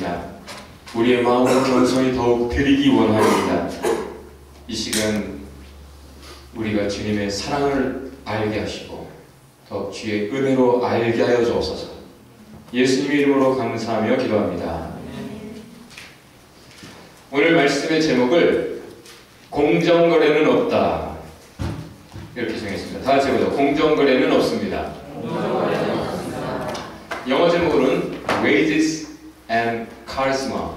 원합니다. 우리의 마음을 겸손히 더욱 드리기 원합니다. 이 시간 우리가 주님의 사랑을 알게 하시고 더욱 주의 은혜로 알게 하여 주옵소서. 예수님의 이름으로 감사하며 기도합니다. 오늘 말씀의 제목을 공정거래는 없다 이렇게 정했습니다. 다 같이 해보죠. 공정거래는 없습니다. 영어 제목으로는 Wages and Charisma,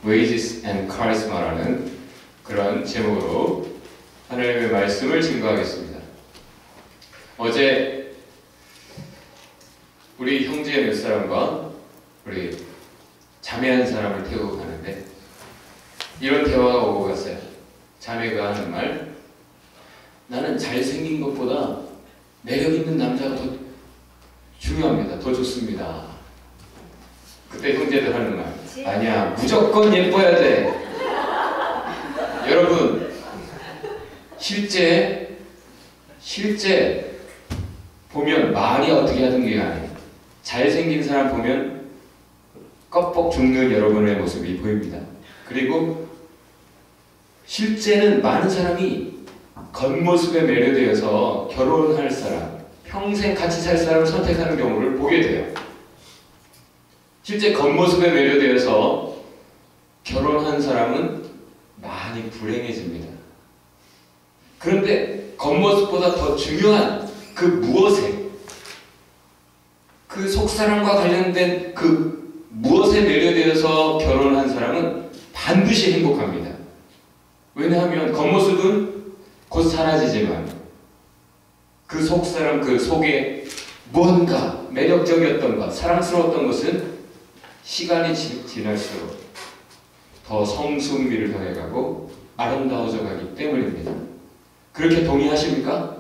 Wages and Charisma라는 그런 제목으로 하나님의 말씀을 증거하겠습니다. 어제 우리 형제 몇 사람과 우리 자매 한 사람을 태우고 가는데 이런 대화가 오고 갔어요. 자매가 하는 말, 나는 잘생긴 것보다 매력 있는 남자가 더 중요합니다. 더 좋습니다. 그때 형제들 하는 말, 아니야, 무조건 예뻐야 돼. 여러분, 실제 보면 말이 어떻게 하든 게 아니에요. 잘생긴 사람 보면 껍벅 죽는 여러분의 모습이 보입니다. 그리고 실제는 많은 사람이 겉모습에 매료되어서 결혼할 사람, 평생 같이 살 사람을 선택하는 경우를 보게 돼요. 실제 겉모습에 매료되어서 결혼한 사람은 많이 불행해집니다. 그런데 겉모습보다 더 중요한 그 무엇에, 그 속사람과 관련된 그 무엇에 매료되어서 결혼한 사람은 반드시 행복합니다. 왜냐하면 겉모습은 곧 사라지지만 그 속사람, 그 속에 뭔가 매력적이었던 것, 사랑스러웠던 것은 시간이 지날수록 더 성숙미를 더해가고 아름다워져 가기 때문입니다. 그렇게 동의하십니까?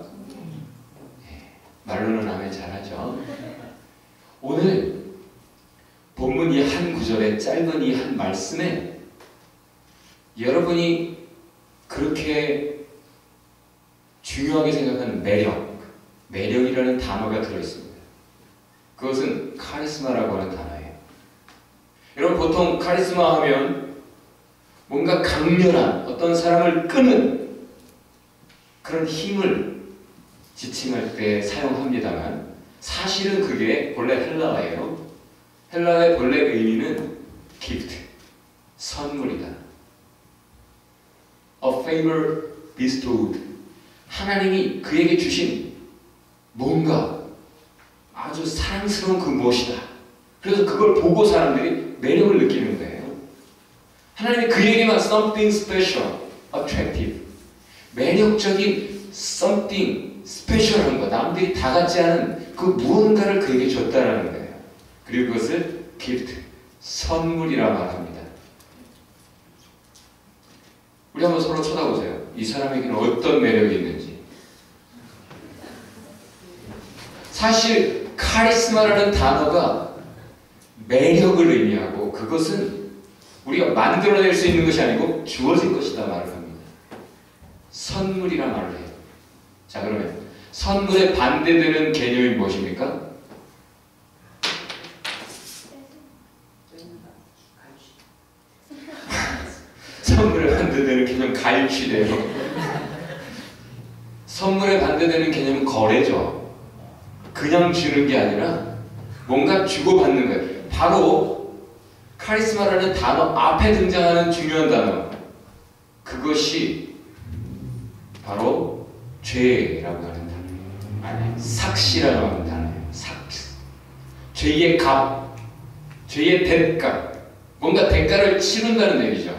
네, 말로는 아멘 잘하죠. 오늘 본문 이 한 구절에, 짧은 이 한 말씀에 여러분이 그렇게 중요하게 생각하는 매력이라는 단어가 들어있습니다. 그것은 카리스마라고 하는 단어예요. 여러분, 보통 카리스마 하면 뭔가 강렬한 어떤 사람을 끄는 그런 힘을 지칭할 때 사용합니다만 사실은 그게 본래 헬라어예요. 헬라어의 본래 의미는 gift, 선물이다. A favor bestowed, 하나님이 그에게 주신 뭔가 아주 사랑스러운 그 무엇이다. 그래서 그걸 보고 사람들이 매력을 느끼는 거예요. 하나님이 그에게만 something special, attractive, 매력적인 something special한 거, 남들이 다 갖지 않은 그 무언가를 그에게 줬다라는 거예요. 그리고 그것을 gift, 선물이라 말합니다. 우리 한번 서로 쳐다보세요. 이 사람에게는 어떤 매력이 있는지. 사실 카리스마라는 단어가 매력을 의미하고 그것은 우리가 만들어낼 수 있는 것이 아니고 주어진 것이다 말을 합니다. 선물이라 말을 해요. 자, 그러면 선물에 반대되는 개념이 무엇입니까? 선물에 반대되는 개념 갈취래요. 선물에 반대되는 개념은 거래죠. 그냥 주는 게 아니라 뭔가 주고받는 거예요. 바로 카리스마라는 단어 앞에 등장하는 중요한 단어, 그것이 바로 죄라고 하는 단어예요. 삭시라고 하는 단어예요. 삭시. 죄의 값, 죄의 대가, 뭔가 대가를 치른다는 얘기죠.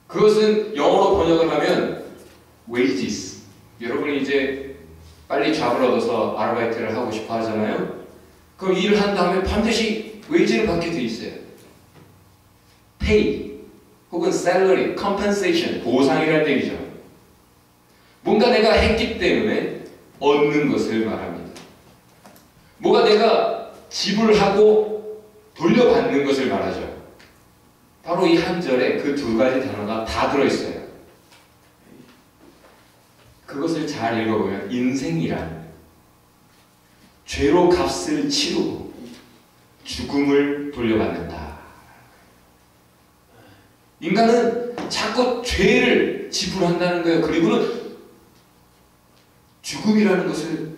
그것은 영어로 번역을 하면 wages. 여러분이 이제 빨리 잡을 얻어서 아르바이트를 하고 싶어 하잖아요. 그럼 일을 한 다음에 반드시 웨이지를 받게 돼 있어요. pay 혹은 salary, compensation, 보상이라는 얘기죠. 뭔가 내가 했기 때문에 얻는 것을 말합니다. 뭐가 내가 지불하고 돌려받는 것을 말하죠. 바로 이 한 절에 그 두 가지 단어가 다 들어있어요. 그것을 잘 읽어보면 인생이란 죄로 값을 치르고 죽음을 돌려받는다. 인간은 자꾸 죄를 지불한다는 거예요. 그리고는 죽음이라는 것을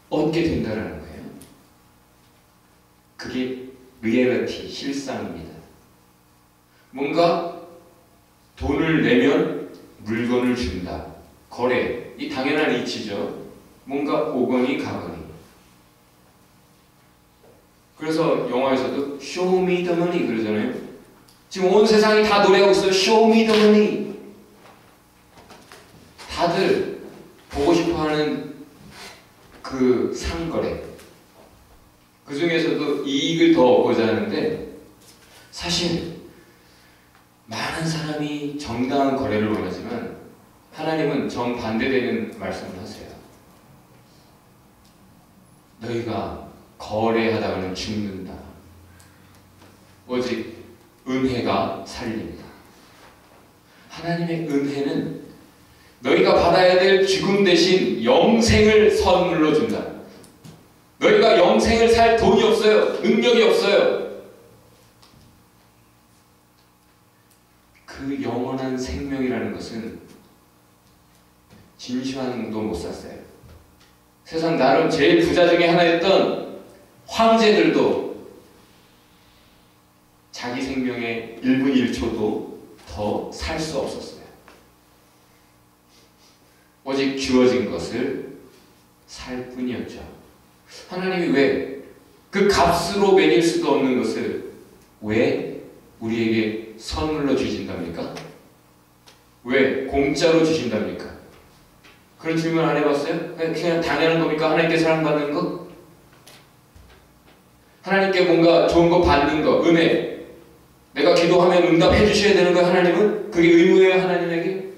얻게 된다는 거예요. 그게 리얼리티, 실상입니다. 뭔가 돈을 내면 물건을 준다. 거래, 이 당연한 이치죠. 뭔가 오거니 가거니. 그래서 영화에서도 Show me the money 그러잖아요. 지금 온 세상이 다 노래하고 있어요. Show me the money. 다들 보고 싶어하는 그 상거래. 그 중에서도 이익을 더 얻고자 하는데 사실 많은 사람이 정당한 거래를 원하지만 하나님은 정반대되는 말씀을 하세요. 너희가 거래하다가는 죽는다. 오직 은혜가 살린다. 하나님의 은혜는 너희가 받아야 될 죽음 대신 영생을 선물로 준다. 너희가 영생을 살 돈이 없어요. 능력이 없어요. 그 영원한 생명이라는 것은 진시황도 못 샀어요. 세상 나름 제일 부자 중에 하나였던 황제들도 자기 생명의 1분 1초도 더 살 수 없었어요. 오직 주어진 것을 살 뿐이었죠. 하나님이 왜 그 값으로 매길 수도 없는 것을 왜 우리에게 선물로 주신답니까? 왜 공짜로 주신답니까? 그런 질문 안 해봤어요? 그냥 당연한 겁니까? 하나님께 사랑받는 거? 하나님께 뭔가 좋은 거 받는 거, 은혜. 내가 기도하면 응답해 주셔야 되는 거예요, 하나님은? 그게 의무예요, 하나님에게?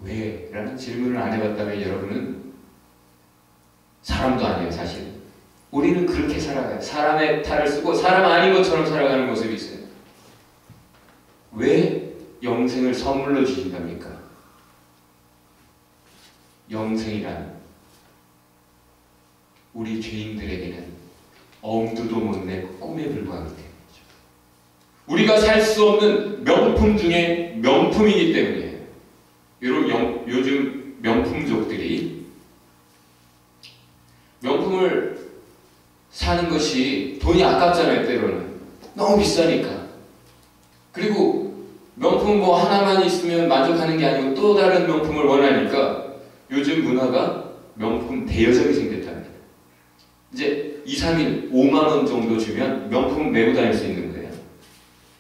왜? 라는 질문을 안 해봤다면 여러분은 사람도 아니에요, 사실. 우리는 그렇게 살아가요. 사람의 탈을 쓰고 사람 아닌 것처럼 살아가는 모습이 있어요. 왜 영생을 선물로 주신답니까? 영생이란 우리 죄인들에게는 엄두도 못 낼 꿈에 불과하기 때문이죠. 우리가 살 수 없는 명품 중에 명품이기 때문이에요. 여러분, 요즘 명품족들이 명품을 사는 것이 돈이 아깝잖아요, 때로는. 너무 비싸니까. 그리고 명품 뭐 하나만 있으면 만족하는 게 아니고 또 다른 명품을 원하니까 요즘 문화가 명품 대여점이 생겼답니다. 이제 2, 3일 5만 원 정도 주면 명품 메고 다닐 수 있는 거예요.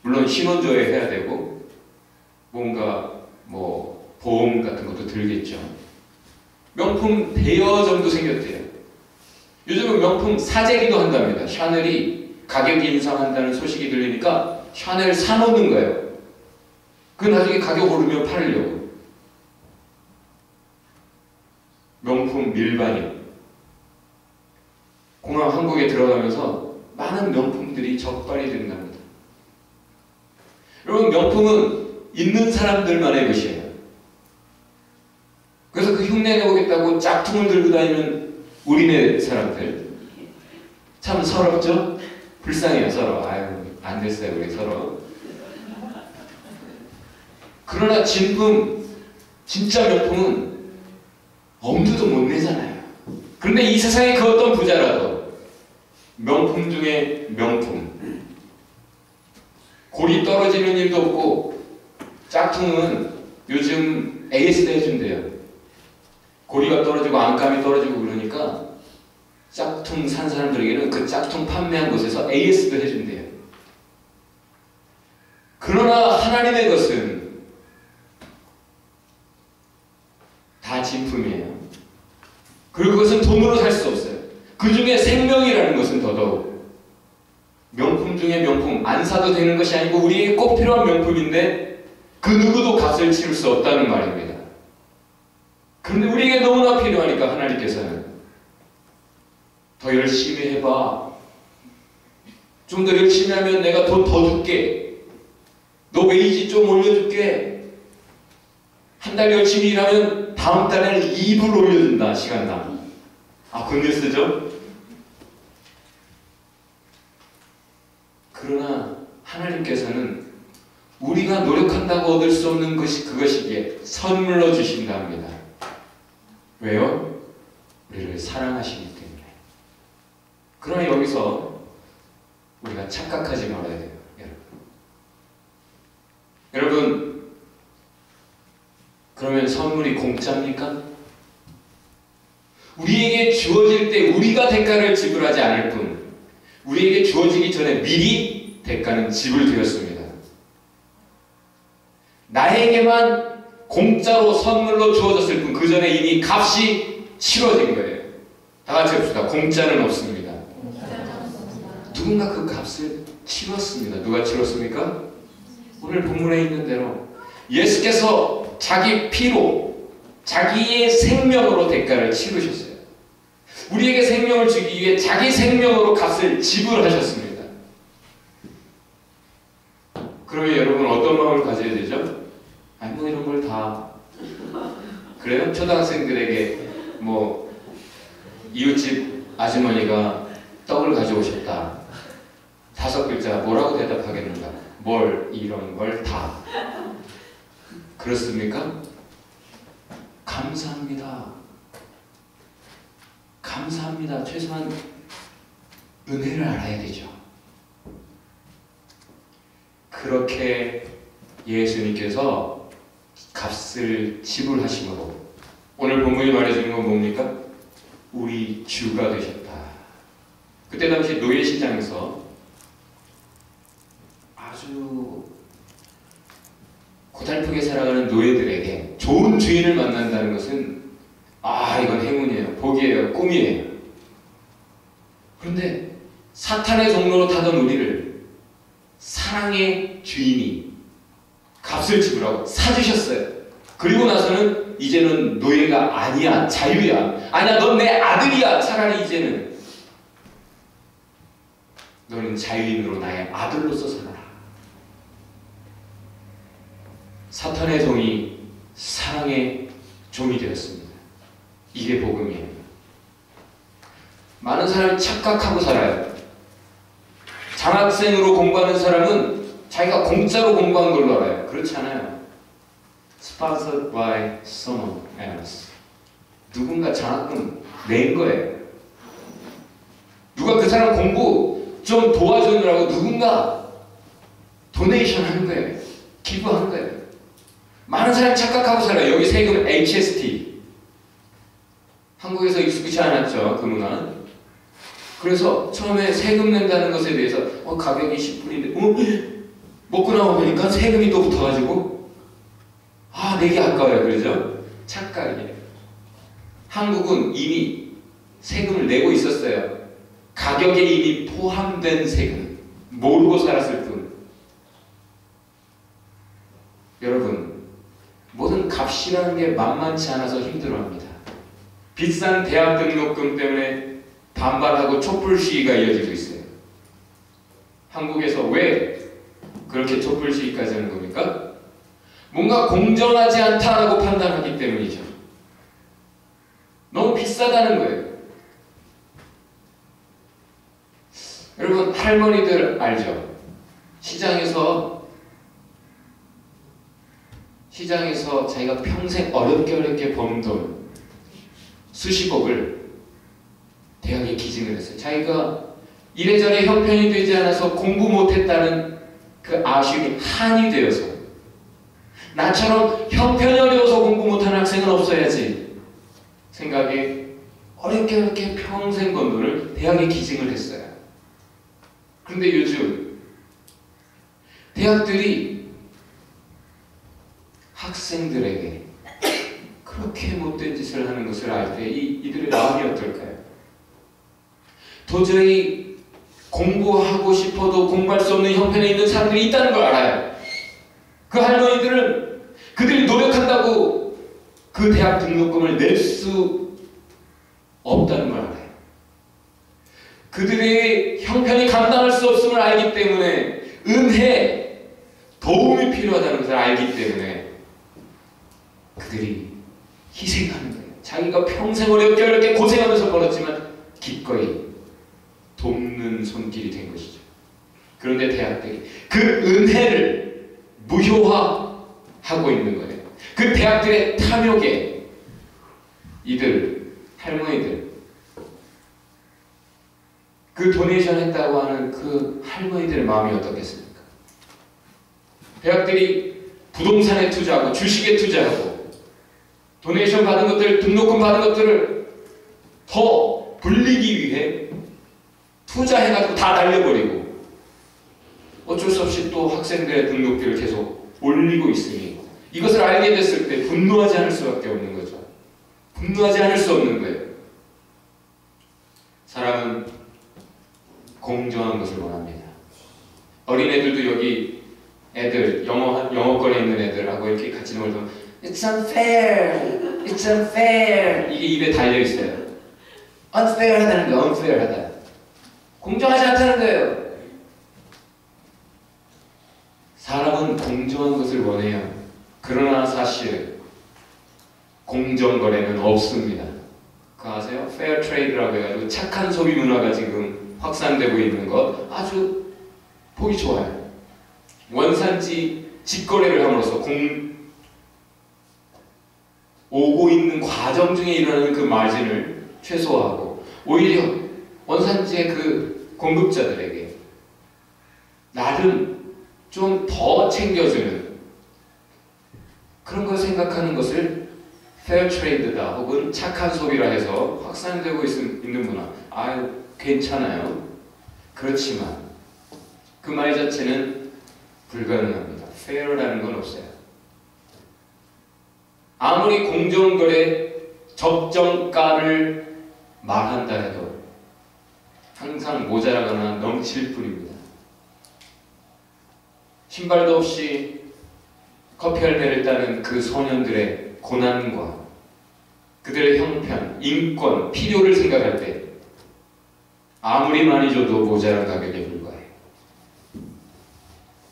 물론 신원조회 해야 되고 뭔가 뭐 보험 같은 것도 들겠죠. 명품 대여점도 생겼대요. 요즘은 명품 사재기도 한답니다. 샤넬이 가격 인상한다는 소식이 들리니까 샤넬 사놓는 거예요. 그 나중에 가격 오르면 팔려고. 명품 밀반입. 공항 한국에 들어가면서 많은 명품들이 적발이 된답니다. 여러분, 명품은 있는 사람들만의 것이에요. 그래서 그 흉내 내보겠다고 짝퉁을 들고 다니는 우리네 사람들 참 서럽죠? 불쌍해요, 서로. 아유, 안 됐어요, 우리 서로. 그러나 진품, 진짜 명품은 엄두도 못 내잖아요. 그런데 이 세상에 그 어떤 부자라도 명품 중에 명품, 골이 떨어지는 일도 없고 짝퉁은 요즘 AS도 해준대요. 고리가 떨어지고 안감이 떨어지고 그러니까 짝퉁 산 사람들에게는 그 짝퉁 판매한 곳에서 AS도 해준대요. 그러나 하나님의 것은 다 진품이에요. 그리고 그것은 돈으로 살 수 없어요. 그 중에 생명이라는 것은 더더욱 명품 중에 명품, 안 사도 되는 것이 아니고 우리에게 꼭 필요한 명품인데 그 누구도 값을 치를 수 없다는 말입니다. 그런데 우리에게 너무나 필요하니까 하나님께서는 더 열심히 해봐. 좀 더 열심히 하면 내가 돈 더 줄게. 너 웨이지 좀 올려줄게. 한 달 열심히 일하면 다음 달에는 2불 올려준다, 시간당. 아, 굿뉴스죠? 그러나 하나님께서는 우리가 노력한다고 얻을 수 없는 그것이기에 선물로 주신다 합니다. 왜요? 우리를 사랑하시기 때문에. 그러나 여기서 우리가 착각하지 말아야 돼요. 여러분, 그러면 선물이 공짜입니까? 우리에게 주어질 때 우리가 대가를 지불하지 않을 뿐 우리에게 주어지기 전에 미리 대가는 지불되었습니다. 나에게만 공짜로 선물로 주어졌을 뿐 그 전에 이미 값이 치러진 거예요. 다 같이 합시다. 공짜는 없습니다. 누군가 그 값을 치렀습니다. 누가 치렀습니까? 오늘 본문에 있는 대로 예수께서 자기 피로 자기의 생명으로 대가를 치르셨어요. 우리에게 생명을 주기 위해 자기 생명으로 값을 지불하셨습니다. 그러면 여러분 어떤 마음을 가져야 되죠? 아니 뭐 이런 걸 다 그래요? 초등학생들에게 뭐 이웃집 아주머니가 떡을 가져오셨다. 5글자 뭐라고 대답하겠는가? 뭘 이런 걸 다. 그렇습니까? 감사합니다. 감사합니다. 최소한 은혜를 알아야 되죠. 그렇게 예수님께서 값을 지불하심으로 오늘 본문이 말해주는 건 뭡니까? 우리 주가 되셨다. 그때 당시 노예시장에서 아주 고달프게 살아가는 노예들에게 좋은 주인을 만난다는 것은 이건 행운이에요. 복이에요. 꿈이에요. 그런데 사탄의 종로로 타던 우리를 사랑의 주인이 값을 지불하고 사주셨어요. 그리고 나서는 이제는 노예가 아니야. 자유야. 아니야. 넌 내 아들이야. 차라리 이제는 너는 자유인으로 나의 아들로서 살아라. 사탄의 종이 사랑의 종이 되었습니다. 이게 복음이에요. 많은 사람이 착각하고 살아요. 장학생으로 공부하는 사람은 자기가 공짜로 공부한 걸로 알아요. 그렇지 않아요. Sponsored by someone else. 누군가 장학금 낸 거예요. 누가 그 사람 공부 좀 도와주느라고 누군가 도네이션 하는 거예요. 기부한 거예요. 많은 사람이 착각하고 살아요. 여기 세금 HST. 한국에서 익숙치 않았죠. 그 문화는. 그래서 처음에 세금 낸다는 것에 대해서 가격이 10불인데 먹고 나오니까 세금이 또 붙어가지고 내기 아까워요. 그러죠? 착각이에요. 한국은 이미 세금을 내고 있었어요. 가격에 이미 포함된 세금. 모르고 살았을 뿐. 여러분, 모든 값이라는 게 만만치 않아서 힘들어합니다. 비싼 대학 등록금 때문에 반발하고 촛불 시위가 이어지고 있어요. 한국에서 왜 그렇게 촛불 시위까지 하는 겁니까? 뭔가 공정하지 않다라고 판단하기 때문이죠. 너무 비싸다는 거예요. 여러분, 할머니들 알죠? 시장에서 자기가 평생 어렵게 번 돈 수십억을 대학에 기증을 했어요. 자기가 이래저래 형편이 되지 않아서 공부 못했다는 그 아쉬움이 한이 되어서 나처럼 형편이 어려워서 공부 못하는 학생은 없어야지 생각에 어렵게 평생 번 돈을 대학에 기증을 했어요. 그런데 요즘 대학들이 학생들에게 그렇게 못된 짓을 하는 것을 알 때 이들의 마음이 어떨까요? 도저히 공부하고 싶어도 공부할 수 없는 형편에 있는 사람들이 있다는 걸 알아요. 그 할머니들은 그들이 노력한다고 그 대학 등록금을 낼 수 없다는 걸 알아요. 그들의 형편이 감당할 수 없음을 알기 때문에 은혜, 도움이 필요하다는 것을 알기 때문에 그들이 희생하는 거예요. 자기가 평생 어렵게 고생하면서 벌었지만 기꺼이 돕는 손길이 된 것이죠. 그런데 대학들이 그 은혜를 무효화하고 있는 거예요. 그 대학들의 탐욕에 이들 할머니들, 그 도네이션 했다고 하는 그 할머니들의 마음이 어떻겠습니까? 대학들이 부동산에 투자하고 주식에 투자하고 도네이션 받은 것들, 등록금 받은 것들을 더 불리기 위해 투자해가지고 다 날려버리고 어쩔 수 없이 또 학생들의 등록비를 계속 올리고 있으니 이것을 알게 됐을 때 분노하지 않을 수밖에 없는 거죠. 분노하지 않을 수 없는 거예요. 사람은 공정한 것을 원합니다. 어린애들도 여기 애들, 영어권에 있는 애들하고 이렇게 같이 놀면 It's unfair! It's unfair! 이게 입에 달려있어요. unfair 하다는 게 unfair 하다. 공정하지 않다는 거예요. 사람은 공정한 것을 원해요. 그러나 사실 공정거래는 없습니다. 그거 아세요? Fair Trade라고 해가지고 착한 소비 문화가 지금 확산되고 있는 것 아주 보기 좋아요. 원산지 직거래를 함으로써 오고 있는 과정 중에 일어나는 그 마진을 최소화하고 오히려 원산지의 그 공급자들에게 나름 좀 더 챙겨주는 그런 걸 생각하는 것을 페어 트레이드다 혹은 착한 소비라 해서 확산되고 있는 문화. 아유 괜찮아요. 그렇지만 그 말 자체는 불가능합니다. 페어라는 건 없어요. 아무리 공정거래 적정가를 말한다 해도 항상 모자라거나 넘칠 뿐입니다. 신발도 없이 커피 열매를 따는 그 소년들의 고난과 그들의 형편, 인권, 필요를 생각할 때 아무리 많이 줘도 모자란 가격에 불과해요.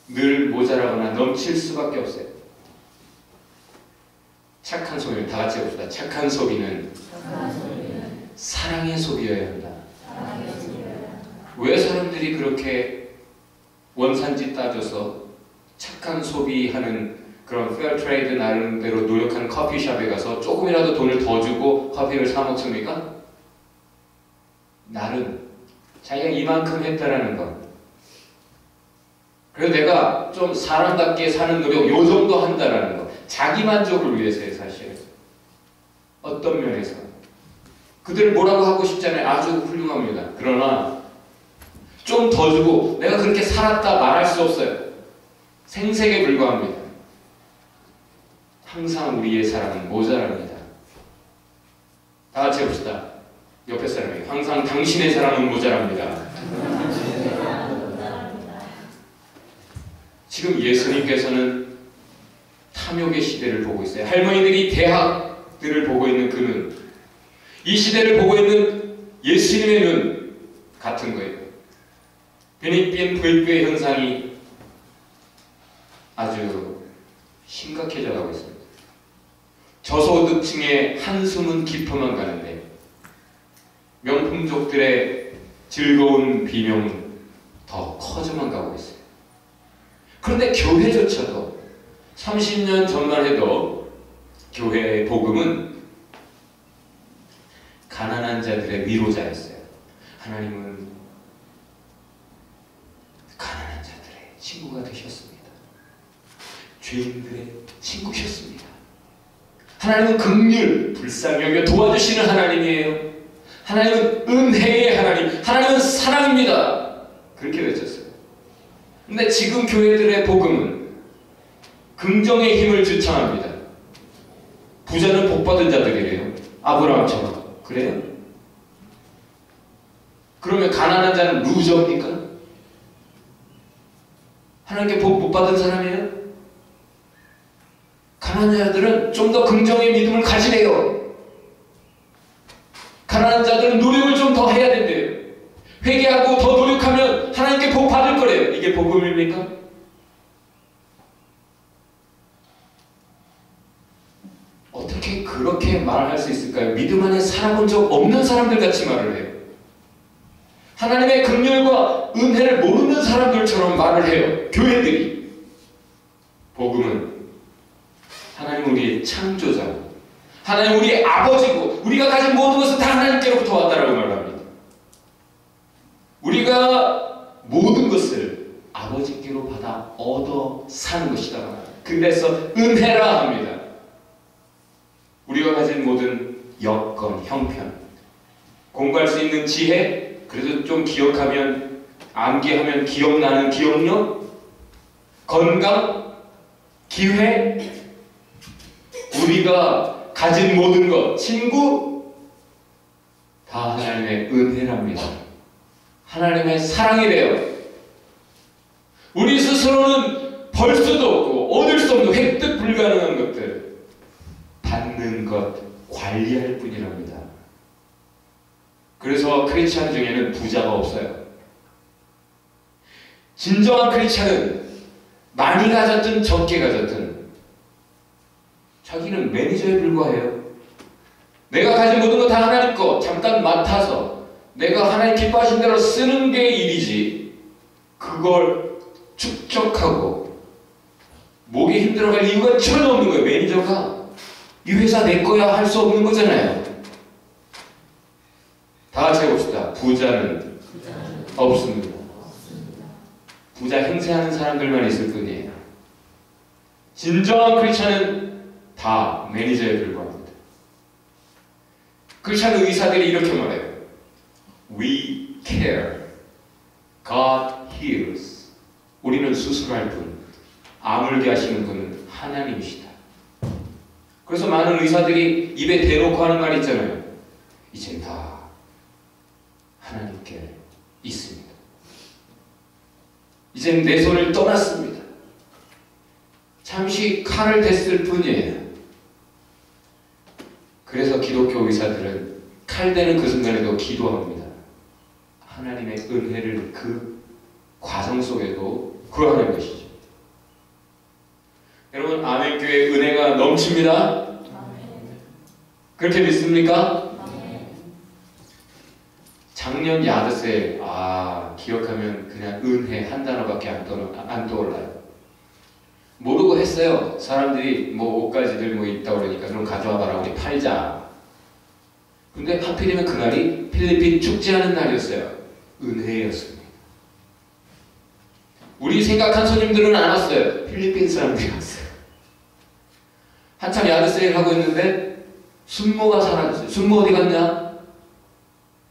늘 모자라거나 넘칠 수밖에 없어요. 착한 소비를 다 같이 해봅시다. 착한 소비는 사랑의 소비여야 한다. 왜 사람들이 그렇게 원산지 따져서 착한 소비하는 그런 페어 트레이드 나름대로 노력하는 커피숍에 가서 조금이라도 돈을 더 주고 커피를 사 먹습니까? 나름 자기가 이만큼 했다라는 것. 그래서 내가 좀 사람답게 사는 노력 요 정도 한다라는 것. 자기 만족을 위해서의 사실. 어떤 면에서 그들을 뭐라고 하고 싶잖아요. 아주 훌륭합니다. 그러나 좀 더 주고 내가 그렇게 살았다 말할 수 없어요. 생색에 불과합니다. 항상 우리의 사랑은 모자랍니다. 다 같이 해봅시다. 옆에 사람에게 항상 당신의 사랑은 모자랍니다. 지금 예수님께서는 탐욕의 시대를 보고 있어요. 할머니들이 대학들을 보고 있는 그 눈, 이 시대를 보고 있는 예수님의 눈 같은 거예요. 베니핀 부익부의 현상이 아주 심각해져 가고 있습니다. 저소득층의 한숨은 깊어만 가는데 명품족들의 즐거운 비명은 더 커져만 가고 있어요. 그런데 교회조차도 30년 전만 해도 교회의 복음은 가난한 자들의 위로자였어요. 하나님은 가난한 자들의 친구가 되셨습니다. 죄인들의 친구셨습니다. 하나님은 긍휼, 불쌍히 여겨 도와주시는 하나님이에요. 하나님은 은혜의 하나님, 하나님은 사랑입니다. 그렇게 외쳤어요. 근데 지금 교회들의 복음은 긍정의 힘을 주창합니다. 부자는 복받은 자들이래요. 아브라함처럼. 그래요? 그러면 가난한 자는 루저입니까? 하나님께 복 못 받은 사람이에요? 가난한 자들은 좀 더 긍정의 믿음을 가지래요. 가난한 자들은 노력을 좀 더 해야 된대요. 회개하고 더 노력하면 하나님께 복 받을 거래요. 이게 복음입니까? 어떻게 그렇게 말할 수 있을까요? 믿음 안에 살아본 적 없는 사람들 같이 말을 해요. 하나님의 긍휼과 은혜를 모르는 사람 사람들처럼 말을 해요. 교회들이. 복음은 하나님 우리의 창조자고 하나님 우리의 아버지고 우리가 가진 모든 것은 다 하나님께로부터 왔다라고 말합니다. 우리가 모든 것을 아버지께로 받아 얻어 사는 것이다. 그래서 은혜라 합니다. 우리가 가진 모든 여건, 형편, 공부할 수 있는 지혜, 그래도 좀 기억하면 암기하면 기억나는 기억력, 건강, 기회, 우리가 가진 모든 것, 친구, 다 하나님의 은혜랍니다. 하나님의 사랑이래요. 우리 스스로는 벌 수도 없고 얻을 수 없는 획득 불가능한 것들 받는 것, 관리할 뿐이랍니다. 그래서 크리스찬 중에는 부자가 없어요. 진정한 크리스찬은 많이 가졌든 적게 가졌든 자기는 매니저에 불과해요. 내가 가진 모든 거 다 하나님 거 잠깐 맡아서 내가 하나님 기뻐하신 대로 쓰는 게 일이지 그걸 축적하고 목이 힘들어갈 이유가 전혀 없는 거예요. 매니저가 이 회사 내 거야 할 수 없는 거잖아요. 다 같이 해봅시다. 부자는 없습니다. 부자 행세하는 사람들만 있을 뿐이에요. 진정한 크리스찬은 다 매니저에 불과합니다. 크리스찬 의사들이 이렇게 말해요. We care. God heals. 우리는 수술할 분, 아물게 하시는 분은 하나님이시다. 그래서 많은 의사들이 입에 대놓고 하는 말 있잖아요. 이젠 다 하나님께 있습니다. 이젠 내 손을 떠났습니다. 잠시 칼을 댔을 뿐이에요. 그래서 기독교 의사들은 칼 대는 그 순간에도 기도합니다. 하나님의 은혜를 그 과정 속에도 구하는 것이죠. 여러분, 아멘교회 은혜가 넘칩니다. 그렇게 믿습니까? 작년 야드세일, 기억하면 그냥 은혜 한 단어밖에 안 떠올라요. 모르고 했어요. 사람들이 뭐 옷가지들 뭐 있다 그러니까 그럼 가져와봐라 우리 팔자. 근데 하필이면 그날이 필리핀 축제하는 날이었어요. 은혜였습니다. 우리 생각한 손님들은 안 왔어요. 필리핀 사람들이 왔어요. 한참 야드세일 하고 있는데 순모가 사라졌어요. 순모 어디 갔냐?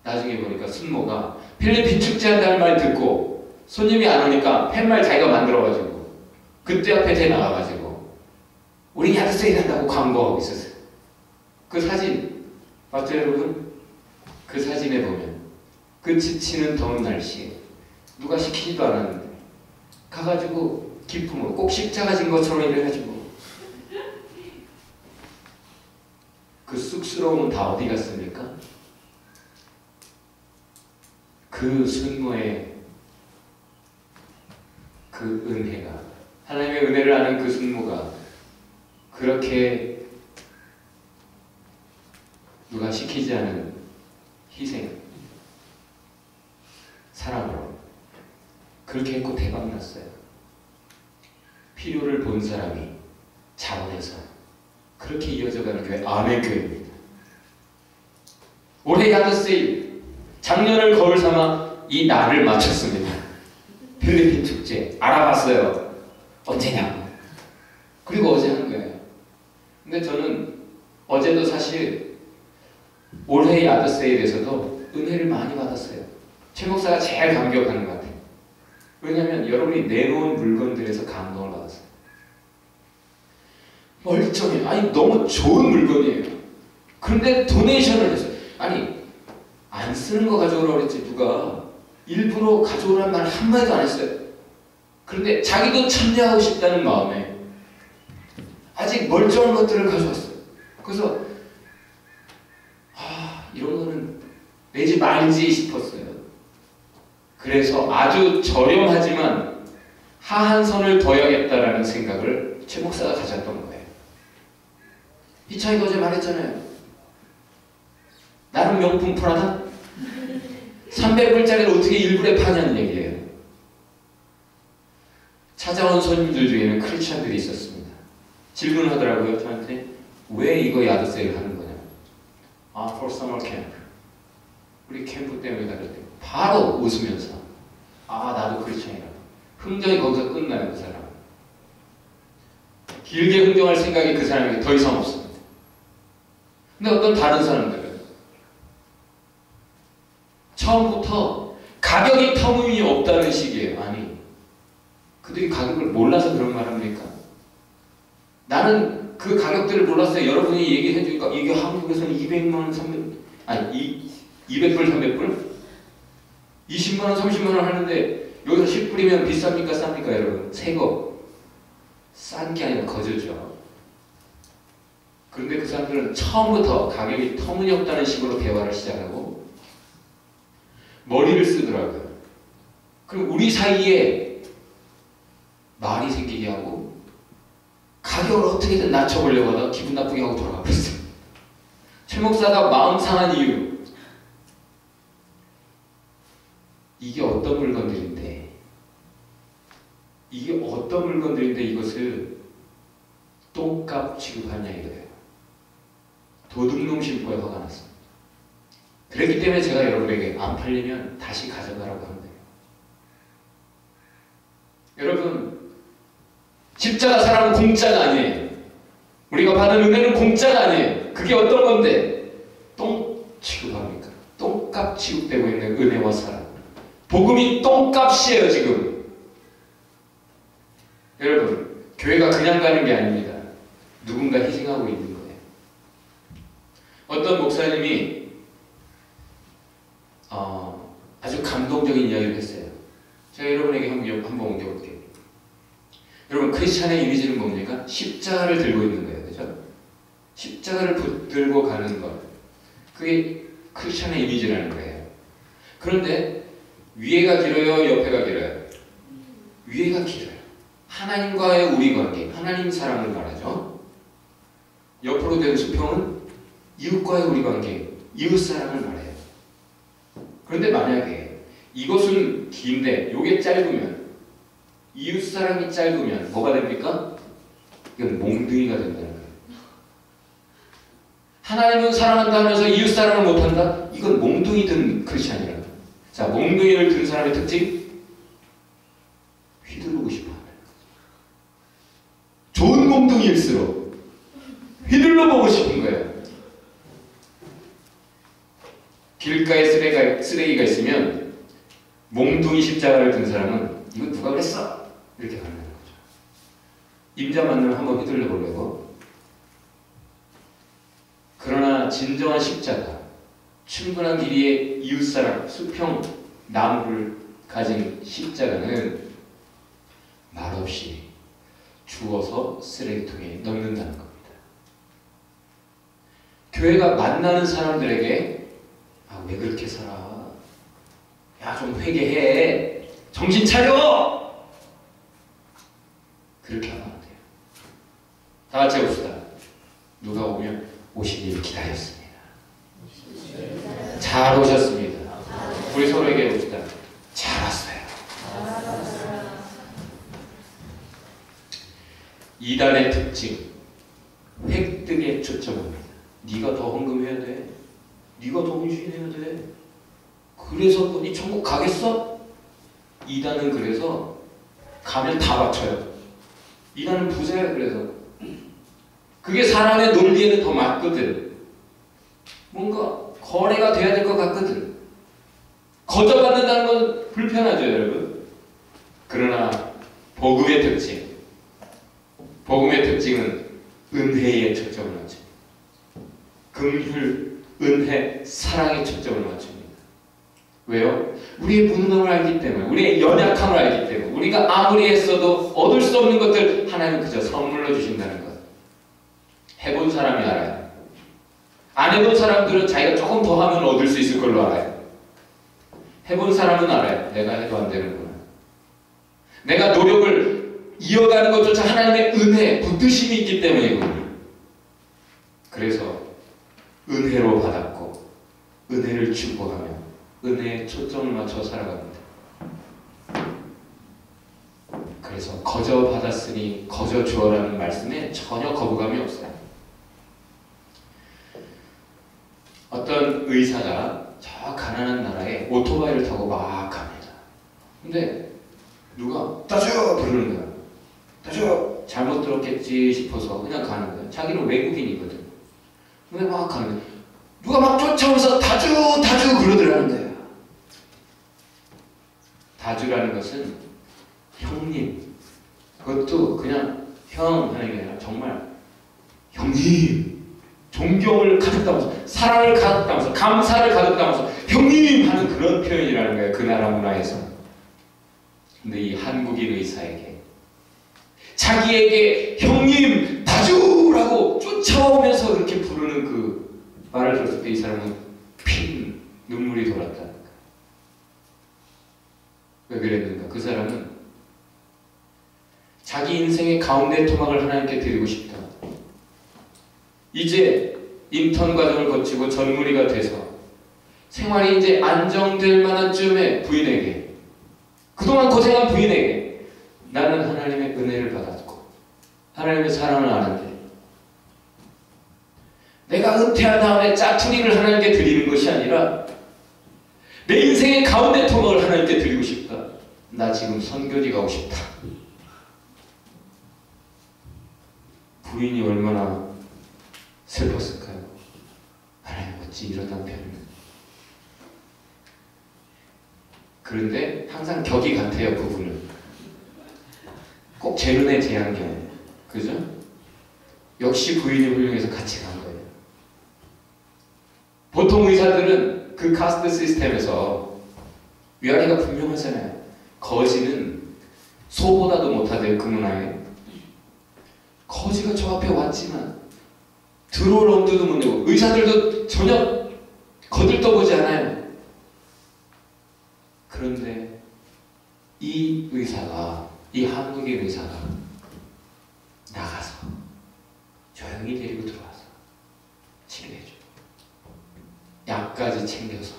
나중에 보니까 순모가 필리핀 축제한다는 말 듣고 손님이 안 오니까 팻말 자기가 만들어가지고 그때 앞에 대 나가가지고 우리 야드세일 한다고 광고하고 있었어요. 그 사진 맞죠 여러분? 그 사진에 보면 그 지치는 더운 날씨에 누가 시키지도 않았는데 가가지고 기품으로 꼭 십자가 진 것처럼 이래가지고 그 쑥스러움은 다 어디 갔습니까? 그 순모의 그 은혜가 하나님의 은혜를 아는 그 순모가 그렇게 누가 시키지 않은 희생 사랑으로 그렇게 했고 대박났어요. 필요를 본 사람이 자원해서 그렇게 이어져가는 교회 아멘교회입니다. 올해 야드세일 작년을 거울 삼아 이 날을 마쳤습니다. 필리핀 축제 알아봤어요. 언제냐고. 그리고 어제 한 거예요. 근데 저는 어제도 사실 올해 야드세일에서도 은혜를 많이 받았어요. 최 목사가 제일 감격하는 것 같아요. 왜냐하면 여러분이 내놓은 물건들에서 감동을 받았어요. 멀쩡해. 아니 너무 좋은 물건이에요. 그런데 도네이션을 했어요. 아니 안 쓰는 거 가져오라고 그랬지 누가 일부러 가져오라는 말 한마디도 안 했어요. 그런데 자기도 참여하고 싶다는 마음에 아직 멀쩡한 것들을 가져왔어요. 그래서 이런 거는 내지 말지 싶었어요. 그래서 아주 저렴하지만 하한선을 둬야겠다라는 생각을 최 목사가 가졌던 거예요. 희창이가 어제 말했잖아요. 나름 명품 프라다? 300불짜리를 어떻게 1불에 파냐는 얘기예요. 찾아온 손님들 중에는 크리스찬들이 있었습니다. 질문하더라고요, 저한테. 왜 이거 야드 세일 하는 거냐? for summer camp. 우리 캠프 때문에 가는데 바로 웃으면서 나도 크리스찬이라고. 흥정이 거기서 끝나요, 그 사람. 길게 흥정할 생각이 그 사람에게 더 이상 없습니다. 근데 어떤 다른 사람들은 처음부터 가격이 터무니없다는 식이에요. 아니, 그들이 가격을 몰라서 그런 말 합니까? 나는 그 가격들을 몰랐어요. 여러분이 얘기해 주니까 이게 한국에서는 200만원, 200불, 300불? 20만원, 30만원 하는데 여기서 10불이면 비쌉니까? 쌉니까? 여러분? 새거. 싼 게 아니라 거저죠. 그런데 그 사람들은 처음부터 가격이 터무니없다는 식으로 대화를 시작하고 머리를 쓰더라고요. 그럼 우리 사이에 말이 생기게 하고 가격을 어떻게든 낮춰보려고 하다가 기분 나쁘게 하고 돌아가 버렸어요. 최 목사가 마음 상한 이유, 이게 어떤 물건들인데 이것을 똥값 취급하냐 이거예요. 도둑놈 심보에 화가 났습니다. 그랬기 때문에 제가 여러분에게 안 팔리면 다시 가져가라고 합니다. 여러분, 십자가 사랑은 공짜가 아니에요. 우리가 받은 은혜는 공짜가 아니에요. 그게 어떤 건데? 똥 취급합니까? 똥값 취급되고 있는 은혜와 사랑. 복음이 똥값이에요, 지금. 여러분, 교회가 그냥 가는 게 아닙니다. 누군가 희생하고 있는 거예요. 어떤 목사님이 아주 감동적인 이야기를 했어요. 제가 여러분에게 한번 옮겨볼게요. 여러분, 크리스찬의 이미지는 뭡니까? 십자가를 들고 있는 거예요. 그죠? 십자가를 붙들고 가는 것. 그게 크리스찬의 이미지라는 거예요. 그런데 위에가 길어요? 옆에가 길어요? 위에가 길어요. 하나님과의 우리 관계, 하나님 사랑을 말하죠. 옆으로 된 수평은 이웃과의 우리 관계, 이웃 사랑을 말해요. 그런데 만약에 이것은 긴데 이게 짧으면, 이웃 사랑이 짧으면 뭐가 됩니까? 이건 몽둥이가 된다는 거예요. 하나님은 사랑한다 하면서 이웃 사랑을 못한다? 이건 몽둥이 든 크리스찬이라고. 자, 몽둥이를 든 사람의 특징? 휘두르고 싶어 하는 거죠. 좋은 몽둥이일수록 휘둘러 보고 싶은 거예요. 길가에 쓰레기가 있으면 몽둥이 십자가를 든 사람은 이거 누가 그랬어? 이렇게 가는 거죠. 임자 만나면 한번 휘둘러 보려고. 그러나 진정한 십자가, 충분한 길이의 이웃사랑, 수평, 나무를 가진 십자가는 말없이 주워서 쓰레기통에 넣는다는 겁니다. 교회가 만나는 사람들에게 왜 그렇게 살아? 야, 좀 회개해. 정신 차려! 그렇게 하면 안 돼요. 다 같이 해봅시다. 누가 오면 오시길 기다렸습니다. 잘 오셨습니다. 우리 서로에게 해봅시다. 잘 왔어요. 이단의 특징, 획득에 초점합니다. 네가 더 헌금해야 돼. 네가 더 헌신해야 돼. 그래서 네 천국 가겠어? 이단은 그래서 가면 다 맞춰요. 이단은 부자야. 그래서 그게 사람의 논리에는 더 맞거든. 뭔가 거래가 돼야 될 것 같거든. 거저받는다는 건 불편하죠, 여러분. 그러나 복음의 특징은 은혜에 초점을 맞춥니다. 긍휼, 은혜, 사랑에 초점을 맞춥니다. 왜요? 우리의 무능함을 알기 때문에, 우리의 연약함을 알기 때문에, 우리가 아무리 했어도 얻을 수 없는 것들 하나님 그저 선물로 주신다는 것. 해본 사람이 알아요. 안 해본 사람들은 자기가 조금 더 하면 얻을 수 있을 걸로 알아요. 해본 사람은 알아요. 내가 해도 안 되는구나. 내가 노력을 이어가는 것조차 하나님의 은혜, 붙드심이 있기 때문이거든요. 그래서 은혜로 받았고 은혜를 추구하며 은혜에 초점을 맞춰 살아갑니다. 그래서 그래서 거저 받았으니 거저 주어라는 말씀에 전혀 거부감이 없어요. 어떤 의사가 저 가난한 나라에 오토바이를 타고 막 갑니다. 근데 누가 따줘 부르는 거야. 따줘. 잘못 들었겠지 싶어서 그냥 가는 거야. 자기는 외국인이거든. 근데 막 가는 거야. 누가 막 쫓아오면서 다주 다주 그러더라는 거야. 다주라는 것은 형님. 그것도 그냥 형 하는 게 아니라 정말 형님. 존경을 가득 담아서, 사랑을 가득 담아서, 감사를 가득 담아서 형님 하는 그런 표현이라는 거예요. 그 나라 문화에서. 근데 이 한국인 의사에게 자기에게 형님 다주라고 쫓아오면서 그렇게 부르는 그 말을 들었을 때 이 사람은 핀 눈물이 돌았다는 거예요. 왜 그랬는가? 그 사람은 자기 인생의 가운데 토막을 하나님께 드리고 싶다. 이제 인턴 과정을 거치고 전문의가 돼서 생활이 이제 안정될 만한 쯤에 부인에게, 그동안 고생한 부인에게 나는 하나님의 은혜를 받았고 하나님의 사랑을 아는데 내가 은퇴한 다음에 짜투리를 하나님께 드리는 것이 아니라 내 인생의 가운데 토막을 하나님께 드리고 싶다. 나 지금 선교지 가고 싶다. 부인이 얼마나 슬펐을까요? 하나님 어찌 이런 남편을. 그런데 항상 격이 같아요. 부부는 꼭 제 눈에 제 안경. 그죠? 역시 부인이 훌륭해서 같이 간 거예요. 보통 의사들은 그 카스트 시스템에서 위아래가 분명하잖아요. 거지는 소보다도 못하대요. 그 문화에. 거지가 저 앞에 왔지만 들어올 엄두도 못 내고 의사들도 전혀 거들떠보지 않아요. 그런데 이 의사가, 이 한국인 의사가 나가서 조용히 데리고 들어와서 치료해주고 약까지 챙겨서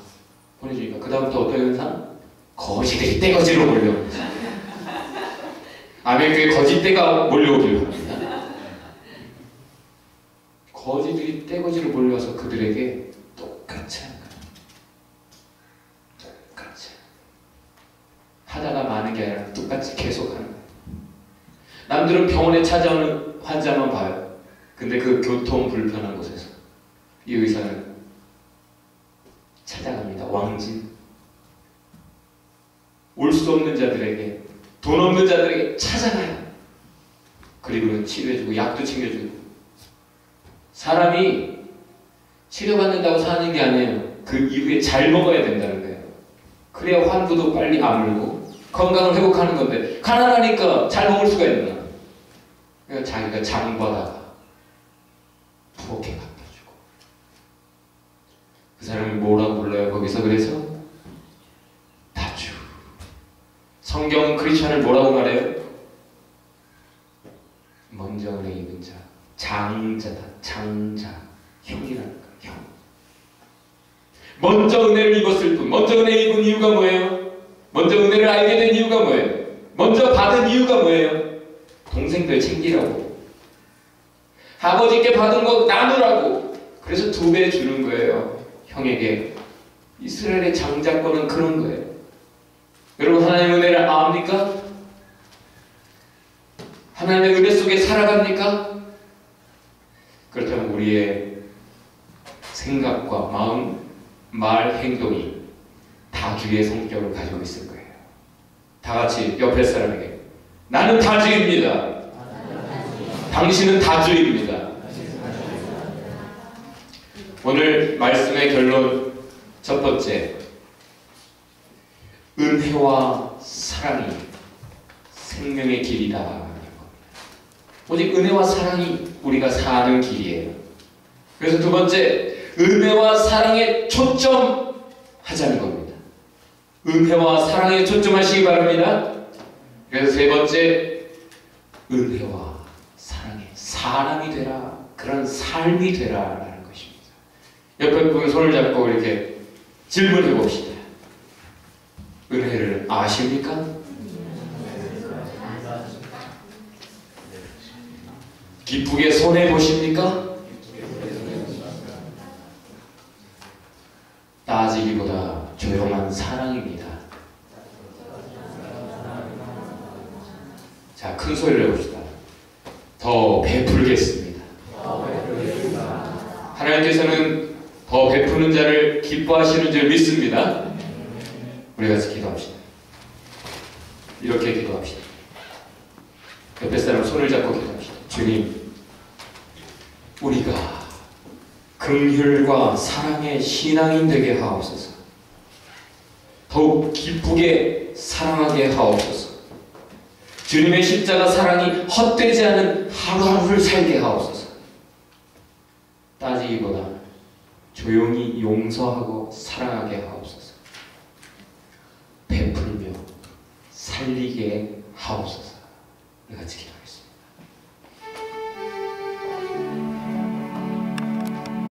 보내주니까 그 다음부터 어떤 현상? 거지들이 떼거지로 몰려옵니다. 아메리카에 거지떼가 몰려오기로 합니다. 거지들이 떼거지로 몰려와서 그들에게 똑같이 하는 거예요. 똑같이. 하다가 많은 게 아니라 똑같이 계속하는 거예요. 남들은 병원에 찾아오는 환자만 봐요. 근데 그 교통 불편한 곳에서 이 의사는 찾아갑니다. 왕진. 올 수 없는 자들에게, 돈 없는 자들에게 찾아가요. 그리고는 치료해주고 약도 챙겨주고. 사람이 치료받는다고 사는 게 아니에요. 그 이후에 잘 먹어야 된다는 거예요. 그래야 환부도 빨리 아물고 건강을 회복하는 건데 가난하니까 잘 먹을 수가 있나. 그러니까 자기가 장보다가 부엌에 갖다 주고. 그 사람이 뭐라고 불러요? 거기서 그래서 다주. 성경은 크리스천을 뭐라고 말해요? 먼저 은혜 입은 자, 장자다. 장자, 형이라는 거예요. 형. 먼저 은혜를 입었을 뿐. 먼저 은혜 입은 이유가 뭐예요? 먼저 은혜를 알게 된 이유가 뭐예요? 먼저 받은 이유가 뭐예요? 동생들 챙기라고. 아버지께 받은 거 나누라고. 그래서 2배 주는 거예요. 형에게. 이스라엘의 장자권은 그런 거예요. 여러분, 하나님의 은혜를 압니까? 하나님의 은혜 속에 살아갑니까? 그렇다면 우리의 생각과 마음, 말, 행동이 다주의 성격을 가지고 있을 거예요. 다 같이 옆에 사람에게 나는 다주입니다. 당신은 다주입니다. 오늘 말씀의 결론 첫 번째, 은혜와 사랑이 생명의 길이다. 오직 은혜와 사랑이 우리가 사는 길이에요. 그래서 두 번째, 은혜와 사랑에 초점하자는 겁니다. 은혜와 사랑에 초점하시기 바랍니다. 그래서 세 번째, 은혜와 사랑에 사람이 되라. 그런 삶이 되라라는 것입니다. 옆에 분의 손을 잡고 이렇게 질문해 봅시다. 은혜를 아십니까? 기쁘게 손해 보십니까? 따지기보다 조용한 사랑입니다. 자, 큰 소리를 해봅시다. 더 베풀겠습니다. 하나님께서는 더 베푸는 자를 기뻐하시는 줄 믿습니다. 우리 같이 기도합시다. 이렇게 기도합시다. 옆에 사람 손을 잡고 기도합시다. 주님, 우리가 긍휼과 사랑의 신앙인 되게 하옵소서. 더욱 기쁘게 사랑하게 하옵소서. 주님의 십자가 사랑이 헛되지 않은 하루하루를 살게 하옵소서. 따지기보다 조용히 용서하고 사랑하게 하옵소서. 베풀며 살리게 하옵소서. 우리 같이 기도합시다.